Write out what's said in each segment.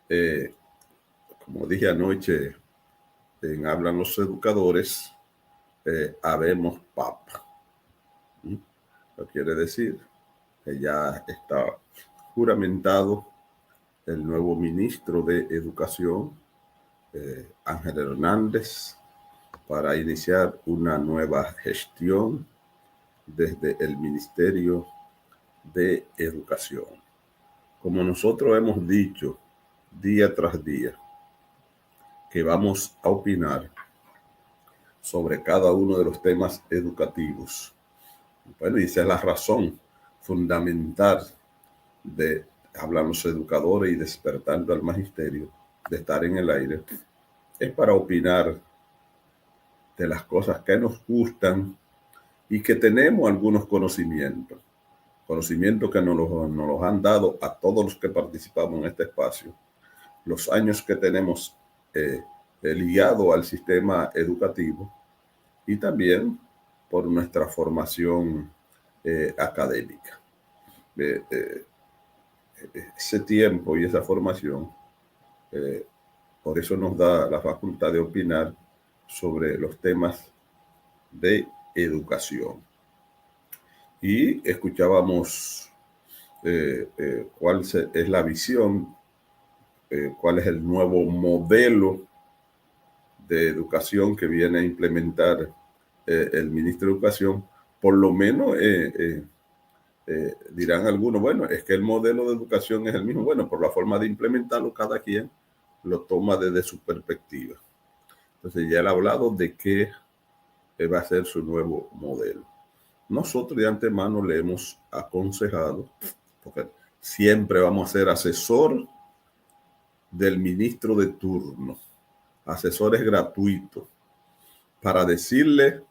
Eh, Como dije anoche, en Hablan los Educadores, habemos papa. ¿Mm? Lo quiere decir que ya está juramentado el nuevo ministro de Educación, Ángel Hernández, para iniciar una nueva gestión desde el Ministerio de Educación. Como nosotros hemos dicho día tras día, que vamos a opinar sobre cada uno de los temas educativos. Bueno, y esa es la razón fundamental de Hablar los Educadores y Despertando al Magisterio, de estar en el aire, es para opinar de las cosas que nos gustan y que tenemos algunos conocimientos que nos los han dado a todos los que participamos en este espacio, los años que tenemos ligado al sistema educativo y también por nuestra formación académica. Ese tiempo y esa formación, por eso nos da la facultad de opinar sobre los temas de educación. Y escuchábamos cuál es la visión, cuál es el nuevo modelo de educación que viene a implementar el ministro de Educación. Por lo menos dirán algunos, bueno, es que el modelo de educación es el mismo. Bueno, por la forma de implementarlo, cada quien lo toma desde su perspectiva. Entonces ya él ha hablado de qué va a ser su nuevo modelo. Nosotros de antemano le hemos aconsejado, porque siempre vamos a ser asesor del ministro de turno, asesores gratuitos, para decirle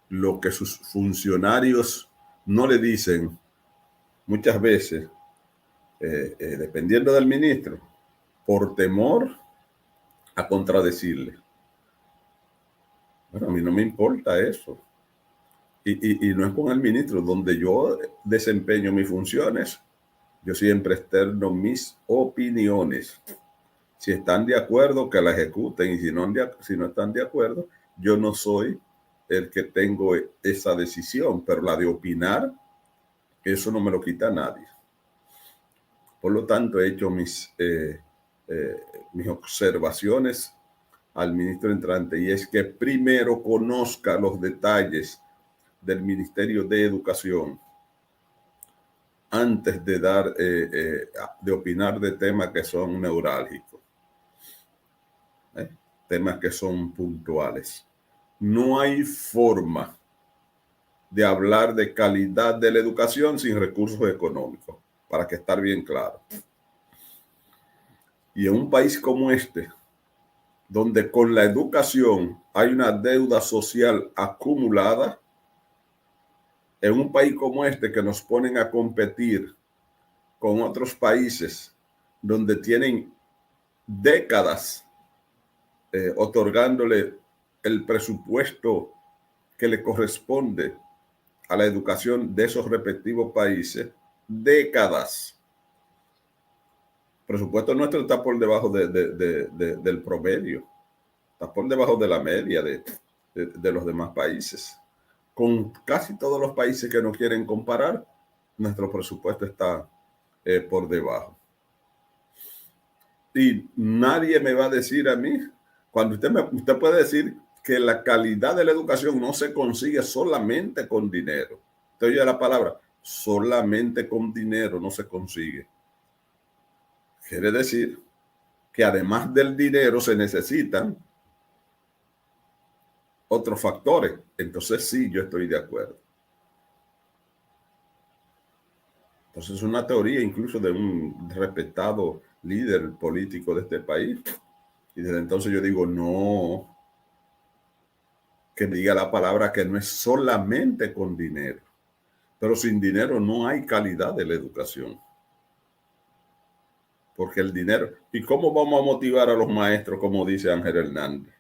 lo que sus funcionarios no le dicen muchas veces, dependiendo del ministro, por temor a contradecirle. Bueno, a mí no me importa eso. Y no es con el ministro, donde yo desempeño mis funciones, yo siempre externo mis opiniones. Si están de acuerdo, que la ejecuten, y si no están de acuerdo, yo no soy el que tengo esa decisión, pero la de opinar, eso no me lo quita nadie. Por lo tanto, he hecho mis observaciones al ministro entrante, y es que primero conozca los detalles del Ministerio de Educación antes de de opinar de temas que son neurálgicos, temas que son puntuales. No hay forma de hablar de calidad de la educación sin recursos económicos, para que estar bien claro. Y en un país como este, donde con la educación hay una deuda social acumulada, en un país como este que nos ponen a competir con otros países donde tienen décadas otorgándole el presupuesto que le corresponde a la educación de esos respectivos países, décadas. El presupuesto nuestro está por debajo del promedio, está por debajo de la media de los demás países. Con casi todos los países que nos quieren comparar, nuestro presupuesto está por debajo. Y nadie me va a decir a mí, cuando usted puede decir que la calidad de la educación no se consigue solamente con dinero. Usted oye la palabra, solamente con dinero no se consigue. Quiere decir que además del dinero se necesitan otros factores. Entonces sí, yo estoy de acuerdo. Entonces es una teoría incluso de un respetado líder político de este país. Y desde entonces yo digo, no, que diga la palabra que no es solamente con dinero. Pero sin dinero no hay calidad de la educación. Porque el dinero... ¿Y cómo vamos a motivar a los maestros, como dice Ángel Hernández?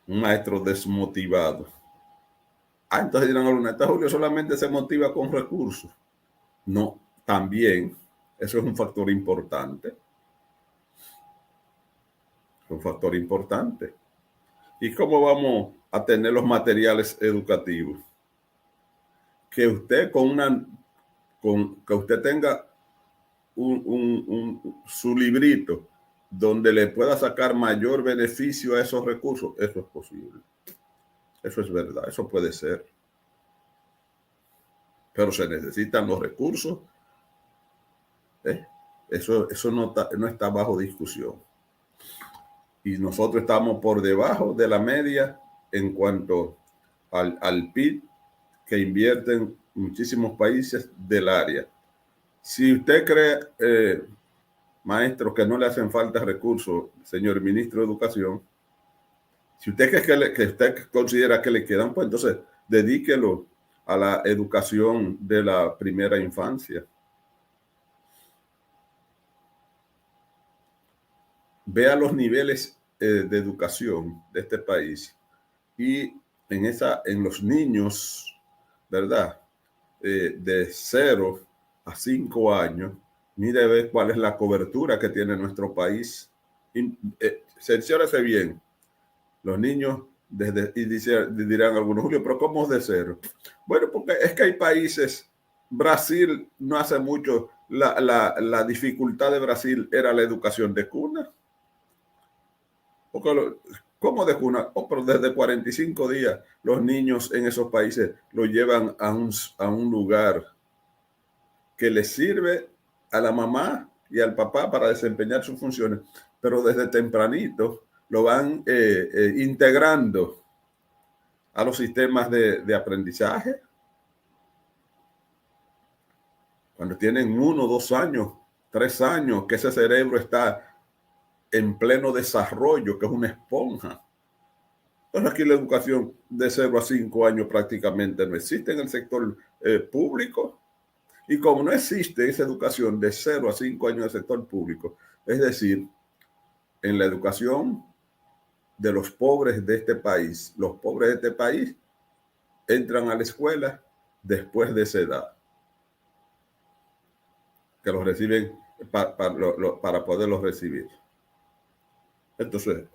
Un maestro desmotivado. Entonces dirán, Julio solamente se motiva con recursos. No, también Eso es un factor importante. Un factor importante. ¿Y cómo vamos a tener los materiales educativos? Que usted que usted tenga su librito donde le pueda sacar mayor beneficio a esos recursos, eso es posible. Eso es verdad, eso puede ser. Pero se necesitan los recursos. ¿Eh? Eso no está bajo discusión. Y nosotros estamos por debajo de la media en cuanto al PIB que invierten muchísimos países del área. Si usted cree, maestro, que no le hacen falta recursos, señor ministro de Educación, si usted cree que usted considera que le quedan, pues entonces dedíquelo a la educación de la primera infancia. Vea los niveles de educación de este país y en los niños, ¿verdad? De 0 a 5 años, mire ver cuál es la cobertura que tiene nuestro país. Cerciórese bien, los niños, dirán algunos, Julio, pero ¿cómo es de 0? Bueno, porque es que hay países, Brasil no hace mucho, la dificultad de Brasil era la educación de cuna. ¿Cómo de cuna? Pero desde 45 días los niños en esos países lo llevan a un lugar que les sirve a la mamá y al papá para desempeñar sus funciones, pero desde tempranito lo van integrando a los sistemas de aprendizaje. Cuando tienen 1, 2 años, 3 años, que ese cerebro está en pleno desarrollo, que es una esponja. Entonces aquí la educación de 0 a 5 años prácticamente no existe en el sector público. Y como no existe esa educación de 0 a 5 años en el sector público, es decir, en la educación de los pobres de este país, los pobres de este país entran a la escuela después de esa edad, que los reciben para poderlos recibir. Entonces,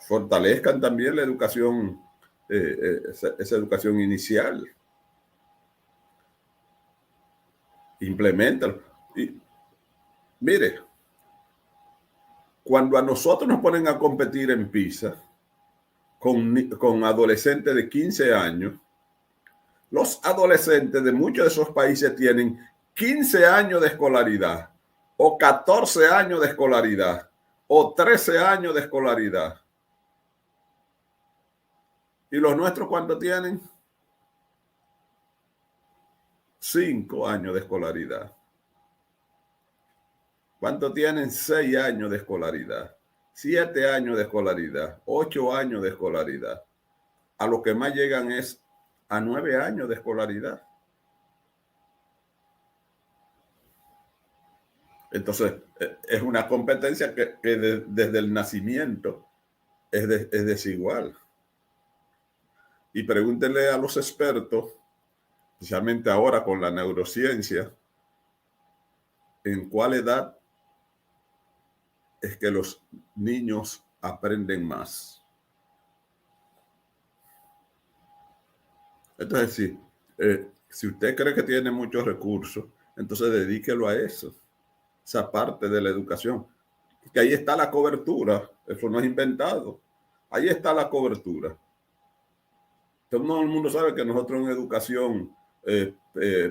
fortalezcan también la educación, esa educación inicial. Implementan. Y mire, cuando a nosotros nos ponen a competir en PISA con adolescentes de 15 años, los adolescentes de muchos de esos países tienen 15 años de escolaridad o 14 años de escolaridad o 13 años de escolaridad. ¿Y los nuestros cuánto tienen? 5 años de escolaridad. ¿Cuánto tienen? 6 años de escolaridad, 7 años de escolaridad, 8 años de escolaridad. A lo que más llegan es a 9 años de escolaridad. Entonces, es una competencia que desde el nacimiento es desigual. Y pregúntenle a los expertos, especialmente ahora con la neurociencia, en cuál edad es que los niños aprenden más. Entonces, si usted cree que tiene muchos recursos, entonces dedíquelo a eso, esa parte de la educación. Que ahí está la cobertura, eso no es inventado. Ahí está la cobertura. Todo el mundo sabe que nosotros en educación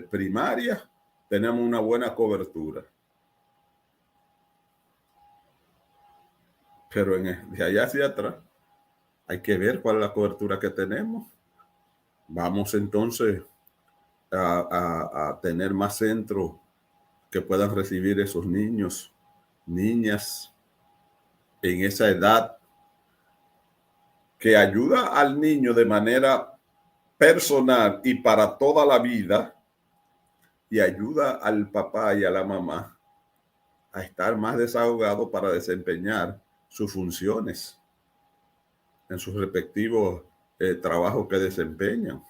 primaria tenemos una buena cobertura. Pero de allá hacia atrás hay que ver cuál es la cobertura que tenemos. Vamos entonces a tener más centros que puedan recibir esos niños, niñas en esa edad, que ayuda al niño de manera personal y para toda la vida, y ayuda al papá y a la mamá a estar más desahogado para desempeñar sus funciones en sus respectivos trabajos que desempeñan.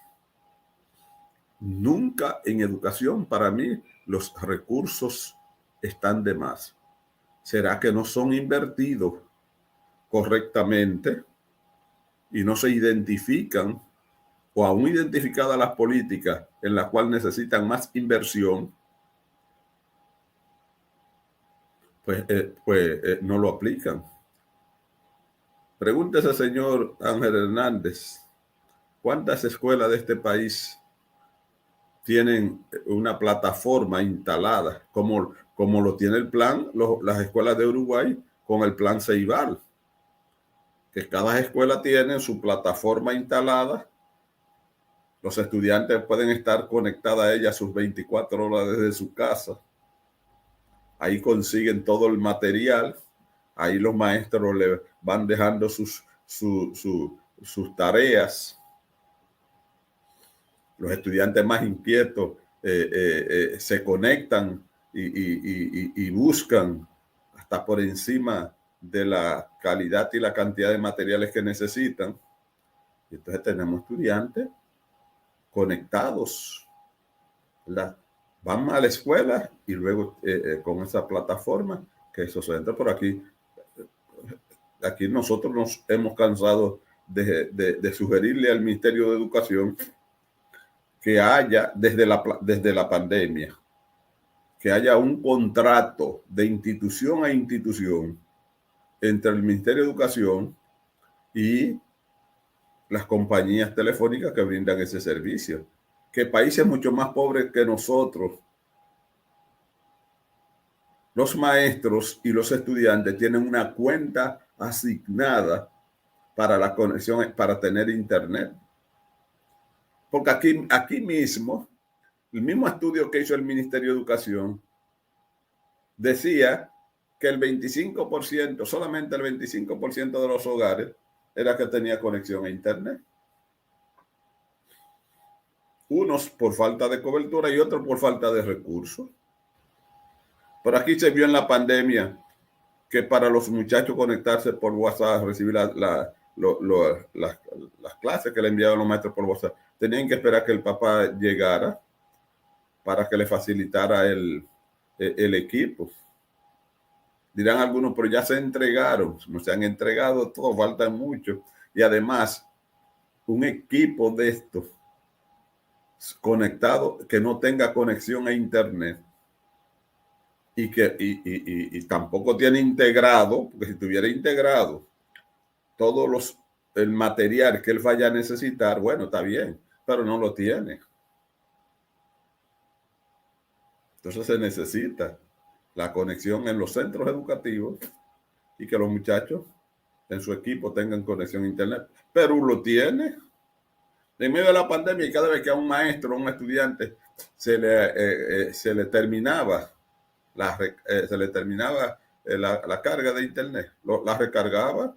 Nunca en educación, para mí, los recursos están de más? ¿Será que no son invertidos correctamente y no se identifican, o aún identificadas las políticas en las cuales necesitan más inversión, no lo aplican? Pregúntese, señor Ángel Hernández, ¿cuántas escuelas de este país tienen una plataforma instalada, como lo tiene el plan, las escuelas de Uruguay con el plan Ceibal? Que cada escuela tiene su plataforma instalada, los estudiantes pueden estar conectados a ella sus 24 horas desde su casa, ahí consiguen todo el material, ahí los maestros le van dejando sus tareas. Los estudiantes más inquietos se conectan y buscan hasta por encima de la calidad y la cantidad de materiales que necesitan. Y entonces tenemos estudiantes conectados, ¿verdad? Van a la escuela y luego con esa plataforma que eso se entra por aquí. Aquí nosotros nos hemos cansado de sugerirle al Ministerio de Educación que haya, desde la pandemia, que haya un contrato de institución a institución entre el Ministerio de Educación y las compañías telefónicas que brindan ese servicio. Que países mucho más pobres que nosotros, los maestros y los estudiantes tienen una cuenta asignada para la conexión, para tener internet. Porque aquí mismo, el mismo estudio que hizo el Ministerio de Educación decía que el 25%, solamente el 25% de los hogares era que tenía conexión a internet. Unos por falta de cobertura y otros por falta de recursos. Pero aquí se vio en la pandemia que para los muchachos conectarse por WhatsApp, recibir las clases que le enviaban los maestros por WhatsApp, tenían que esperar que el papá llegara para que le facilitara el equipo. Dirán algunos, pero ya se entregaron. No se han entregado todos, faltan mucho. Y además, un equipo de estos conectado que no tenga conexión a internet y tampoco tiene integrado, porque si tuviera integrado el material que él vaya a necesitar, bueno, está bien, pero no lo tiene. Entonces se necesita la conexión en los centros educativos y que los muchachos en su equipo tengan conexión a internet. Perú lo tiene. En medio de la pandemia, y cada vez que a un maestro, a un estudiante, se le terminaba la carga de internet, la recargaba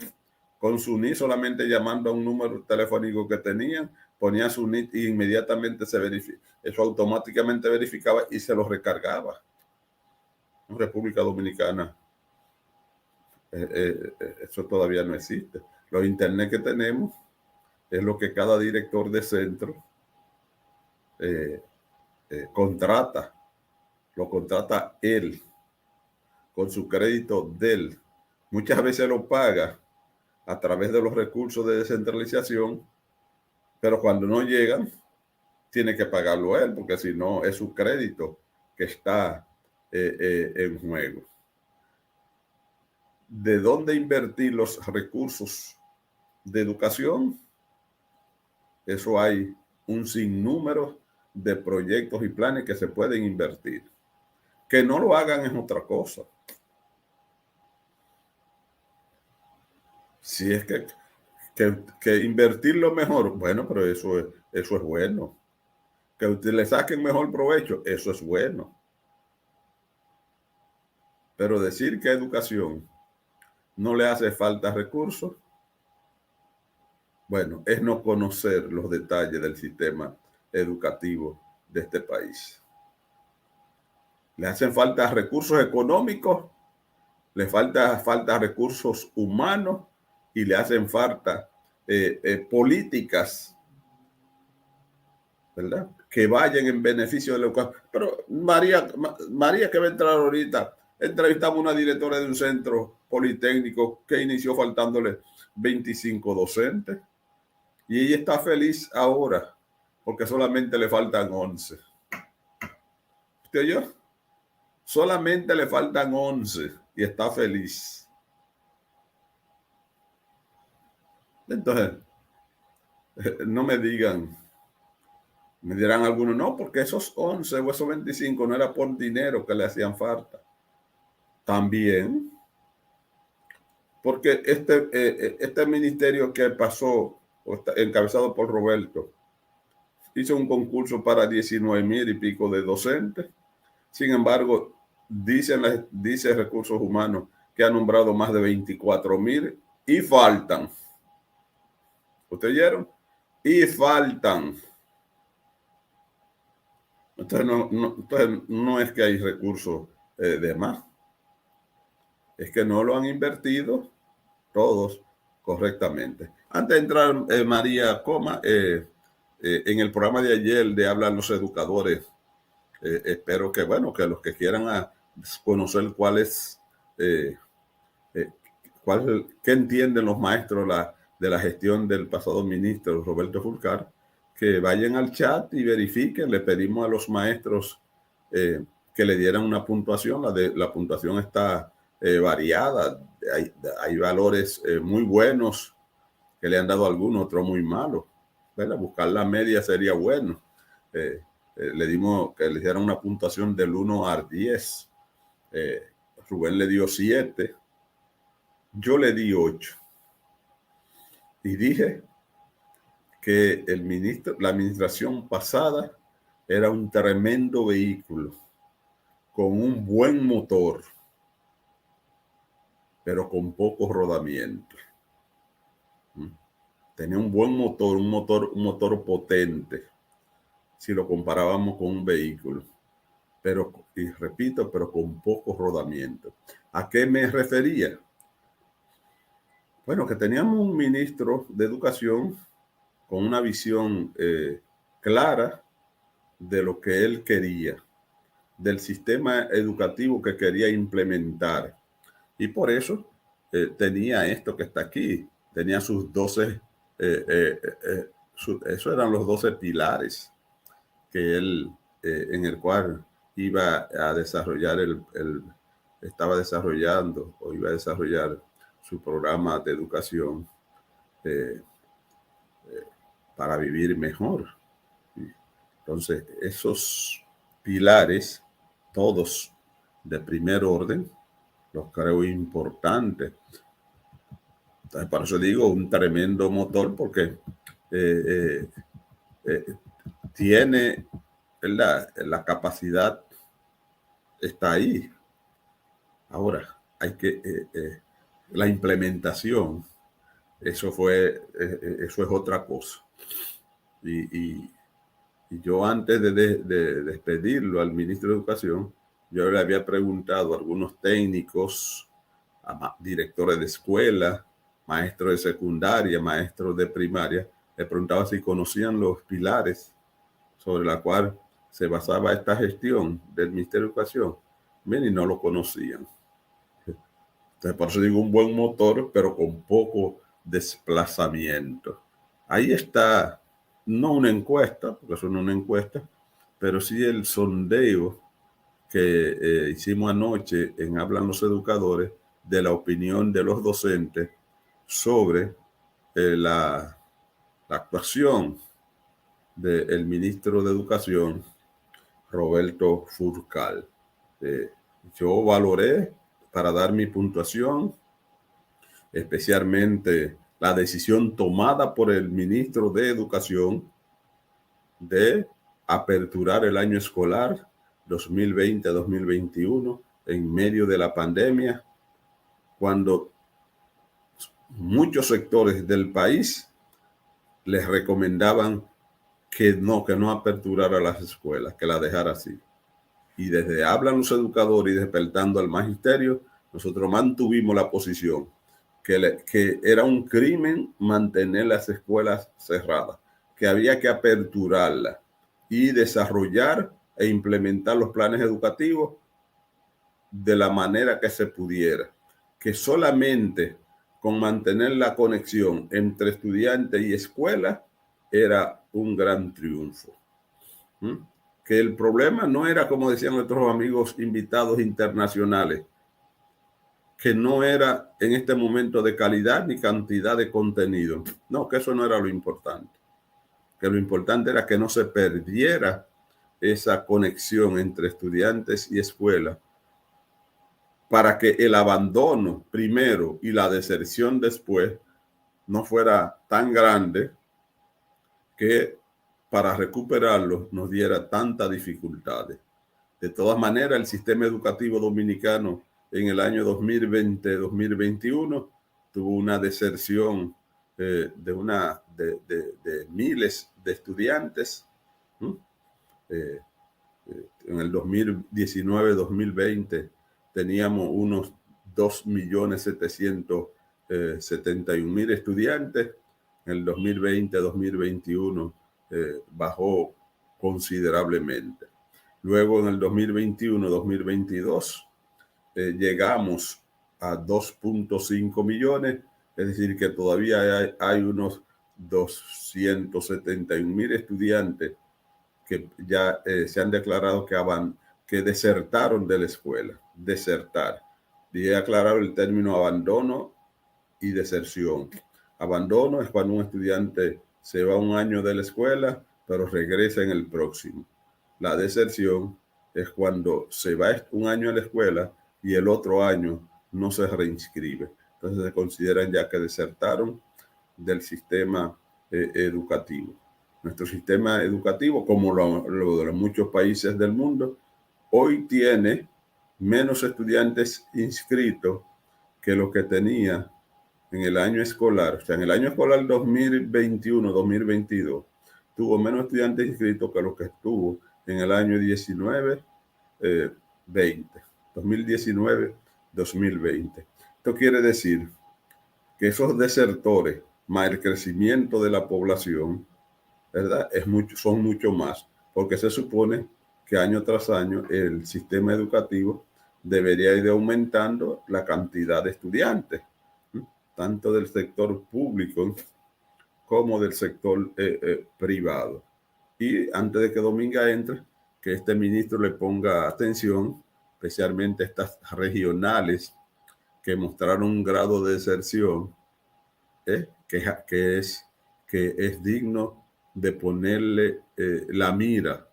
con su NIT, solamente llamando a un número telefónico que tenían, ponía su NIT y inmediatamente eso automáticamente verificaba y se lo recargaba. En República Dominicana eso todavía no existe. Los internet que tenemos es lo que cada director de centro contrata. Lo contrata él, con su crédito de él. Muchas veces lo paga a través de los recursos de descentralización, pero cuando no llegan, tiene que pagarlo él, porque si no, es su crédito que está en juego. ¿De dónde invertir los recursos de educación? Eso hay un sinnúmero de proyectos y planes que se pueden invertir. Que no lo hagan es otra cosa. Si es que invertirlo mejor, bueno, pero eso es bueno. Que le saquen mejor provecho, eso es bueno. Pero decir que a educación no le hace falta recursos, bueno, es no conocer los detalles del sistema educativo de este país. Le hacen falta recursos económicos, le falta recursos humanos y le hacen falta políticas, ¿verdad? que vayan en beneficio de la educación. Pero María que va a entrar ahorita, entrevistamos a una directora de un centro politécnico que inició faltándole 25 docentes y ella está feliz ahora porque solamente le faltan 11. ¿Usted oyó? Solamente le faltan 11 y está feliz. Entonces, no me digan, me dirán algunos, no, porque esos 11 o esos 25 no era por dinero que le hacían falta. También, porque este ministerio que pasó, encabezado por Roberto, hizo un concurso para 19,000 y pico de docentes. Sin embargo, dice Recursos Humanos que ha nombrado más de 24,000 y faltan. ¿Ustedes oyeron? Y faltan. Entonces no es que hay recursos de más. Es que no lo han invertido todos correctamente. Antes de entrar, María Coma, en el programa de ayer de Hablan los Educadores, espero que, bueno, que los que quieran conocer qué entienden los maestros de la gestión del pasado ministro Roberto Fulcar, que vayan al chat y verifiquen. Le pedimos a los maestros que le dieran una puntuación. La puntuación está variada. Hay valores muy buenos que le han dado algunos, otros muy malos. ¿Verdad? Buscar la media sería bueno. Le dimos que le dieran una puntuación del 1 al 10. Rubén le dio 7. Yo le di 8. Y dije que la administración pasada era un tremendo vehículo con un buen motor, pero con poco rodamiento. Tenía un buen motor, un motor potente, si lo comparábamos con un vehículo, pero, y repito, pero con poco rodamiento. ¿A qué me refería? Bueno, que teníamos un ministro de Educación con una visión clara de lo que él quería, del sistema educativo que quería implementar. Y por eso tenía esto que está aquí, tenía sus 12, esos eran los 12 pilares que él, en el cual iba a desarrollar, estaba desarrollando o iba a desarrollar su programa de educación para vivir mejor. Entonces, esos pilares, todos de primer orden, los creo importantes. Entonces, por eso digo, un tremendo motor, porque tiene la capacidad, está ahí. Ahora, hay que, la implementación, eso es otra cosa. Y yo antes de despedirlo al ministro de Educación, yo le había preguntado a algunos técnicos, a directores de escuela, maestros de secundaria, maestros de primaria, le preguntaba si conocían los pilares sobre la cual se basaba esta gestión del Ministerio de Educación. Bien, y no lo conocían. Entonces, por eso digo un buen motor, pero con poco desplazamiento. Ahí está, no una encuesta, porque eso no es una encuesta, pero sí el sondeo que hicimos anoche en Hablan los Educadores de la opinión de los docentes sobre la actuación del ministro de Educación, Roberto Fulcar. Yo valoré para dar mi puntuación, especialmente la decisión tomada por el ministro de Educación de aperturar el año escolar 2020-2021 en medio de la pandemia, cuando muchos sectores del país les recomendaban que no aperturara las escuelas, que las dejara así. Y desde Hablan los Educadores y Despertando al Magisterio, nosotros mantuvimos la posición que era un crimen mantener las escuelas cerradas, que había que aperturarlas, y desarrollar e implementar los planes educativos de la manera que se pudiera, que solamente con mantener la conexión entre estudiante y escuela era un gran triunfo. Que el problema no era, como decían nuestros amigos invitados internacionales, que no era en este momento de calidad ni cantidad de contenido. No, que eso no era lo importante. Que lo importante era que no se perdiera esa conexión entre estudiantes y escuela, para que el abandono primero y la deserción después no fuera tan grande que para recuperarlo nos diera tantas dificultades. De todas maneras, el sistema educativo dominicano en el año 2020-2021 tuvo una deserción de miles de estudiantes. En el 2019-2020 teníamos unos 2.771.000 estudiantes. En el 2020-2021 bajó considerablemente. Luego en el 2021-2022 llegamos a 2.5 millones, es decir, que todavía hay unos 271.000 estudiantes que ya se han declarado que desertaron de la escuela. Desertar. Y he aclarado el término abandono y deserción. Abandono es cuando un estudiante se va un año de la escuela, pero regresa en el próximo. La deserción es cuando se va un año a la escuela y el otro año no se reinscribe. Entonces se consideran ya que desertaron del sistema educativo. Nuestro sistema educativo, como lo de muchos países del mundo, hoy tiene menos estudiantes inscritos que lo que tenía en el año escolar. O sea, en el año escolar 2021-2022 tuvo menos estudiantes inscritos que lo que estuvo en el año 2019-2020. Esto quiere decir que esos desertores, más el crecimiento de la población, ¿verdad? Son mucho más, porque se supone que año tras año el sistema educativo debería ir aumentando la cantidad de estudiantes, tanto del sector público como del sector privado. Y antes de que Dominga entre, que este ministro le ponga atención, especialmente estas regionales que mostraron un grado de deserción, que es digno de ponerle la mira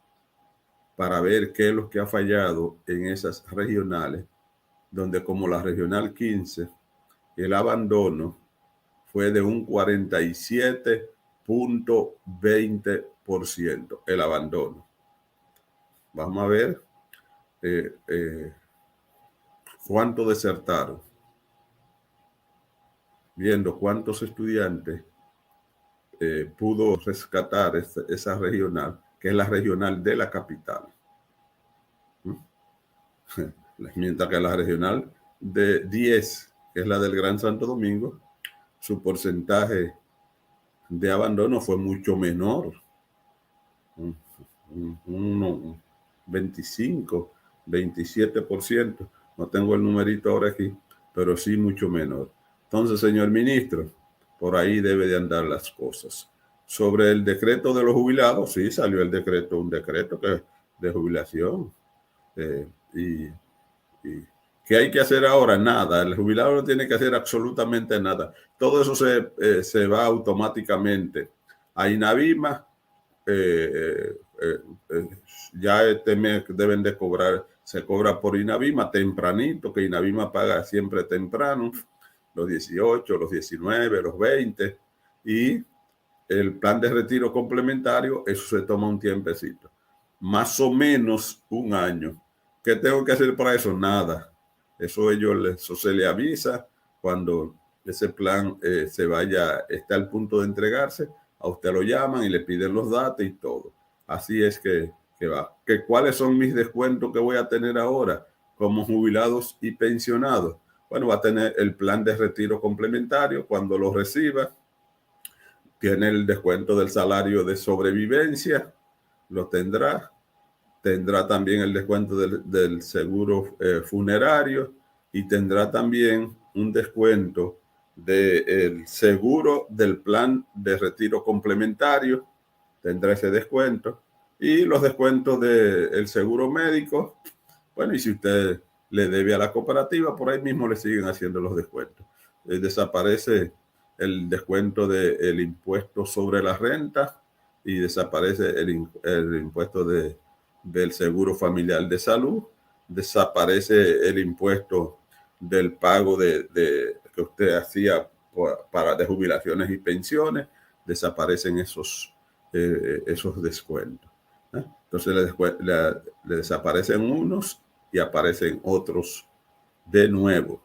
para ver qué es lo que ha fallado en esas regionales, donde como la regional 15, el abandono fue de un 47.20%, el abandono. Vamos a ver cuánto desertaron, viendo cuántos estudiantes pudo rescatar esa regional, que es la regional de la capital. Mientras que la regional de 10, que es la del Gran Santo Domingo, su porcentaje de abandono fue mucho menor, un 25, 27%. No tengo el numerito ahora aquí, pero sí mucho menor. Entonces, señor ministro, por ahí debe de andar las cosas. Sobre el decreto de los jubilados, sí salió un decreto de jubilación. Y ¿qué hay que hacer ahora? Nada. El jubilado no tiene que hacer absolutamente nada. Todo eso se va automáticamente a INAVIMA. Ya este mes deben de cobrar, se cobra por INAVIMA tempranito, que INAVIMA paga siempre temprano, los 18, los 19, los 20, y el plan de retiro complementario, eso se toma un tiempecito, más o menos un año. ¿Qué tengo que hacer para eso? Nada. Eso se le avisa cuando ese plan esté al punto de entregarse. A usted lo llaman y le piden los datos y todo. Así es que va. ¿Cuáles son mis descuentos que voy a tener ahora como jubilados y pensionados? Bueno, va a tener el plan de retiro complementario. Cuando lo reciba, tiene el descuento del salario de sobrevivencia, lo tendrá. Tendrá también el descuento del seguro funerario y tendrá también un descuento del seguro del plan de retiro complementario. Tendrá ese descuento y los descuentos del seguro médico. Bueno, y si usted le debe a la cooperativa, por ahí mismo le siguen haciendo los descuentos. Desaparece el descuento del impuesto sobre la renta y desaparece el impuesto del seguro familiar de salud, desaparece el impuesto del pago que usted hacía de jubilaciones y pensiones, desaparecen esos descuentos. Entonces le desaparecen unos y aparecen otros de nuevo.